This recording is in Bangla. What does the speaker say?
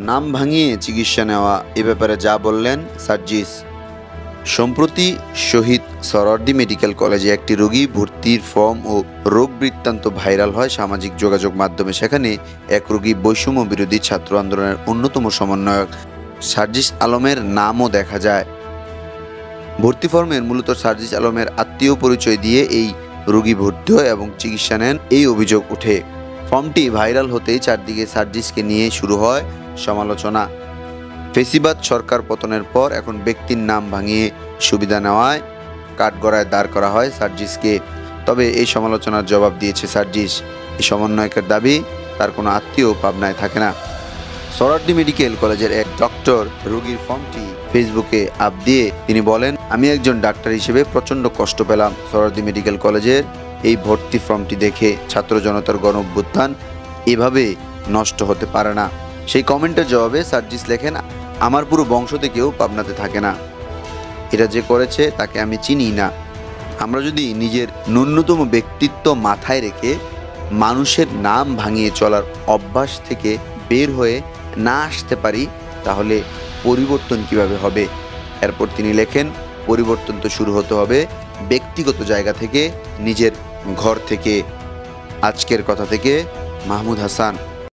নাম ভাঙিয়ে চিকিৎসা নেওয়া এ ব্যাপারে যা বললেন সার্জিস। সম্প্রতি শহীদ সোহরাওয়ার্দী মেডিকেল কলেজে একটি রোগী ভর্তির ফর্ম ও রোগ বৃত্তান্ত ভাইরাল হয় সামাজিক যোগাযোগ মাধ্যমে। সেখানে এক রোগী বৈষম্য বিরোধী ছাত্র আন্দোলনের অন্যতম সমন্বয়ক সার্জিস আলমের নামও দেখা যায়। ভর্তি ফর্মের মূলত সার্জিস আলমের আত্মীয় পরিচয় দিয়ে এই রোগী ভর্তি হয় এবং চিকিৎসা নেন, এই অভিযোগ ওঠে। ফর্মটি ভাইরাল হতেই চারদিকে সার্জিসকে নিয়ে শুরু হয় সমালোচনা। ফেসিবাদ সরকার পতনের পর এখন ব্যক্তির নাম ভাঙিয়ে সুবিধা নেওয়ায় কাঠগড়ায় দাঁড় করা হয় সার্জিসকে। তবে এই সমালোচনার জবাব দিয়েছে সার্জিস। এই সমন্বয়কের দাবি, তার কোনো আত্মীয় পাবনায় থাকে না। সোহরাওয়ার্দী মেডিকেল কলেজের এক ডক্টর রোগীর ফর্মটি ফেসবুকে আপ দিয়ে তিনি বলেন, আমি একজন ডাক্তার হিসেবে প্রচণ্ড কষ্ট পেলাম সোহরাওয়ার্দী মেডিকেল কলেজের এই ভর্তি ফর্মটি দেখে। ছাত্র জনতার গণ অভ্যুত্থান এভাবে নষ্ট হতে পারে না। সেই কমেন্টের জবাবে সার্জিস লেখেন, আমার পুরো বংশ থেকেও পাবনাতে থাকে না, এটা যে করেছে তাকে আমি চিনি না। আমরা যদি নিজের ন্যূনতম ব্যক্তিত্ব মাথায় রেখে মানুষের নাম ভাঙিয়ে চলার অভ্যাস থেকে বের হয়ে না আসতে পারি, তাহলে পরিবর্তন কিভাবে হবে? এরপর তিনি লেখেন, পরিবর্তন তো শুরু হতে হবে ব্যক্তিগত জায়গা থেকে, নিজের ঘর থেকে। আজকের কথা থেকে মাহমুদ হাসান।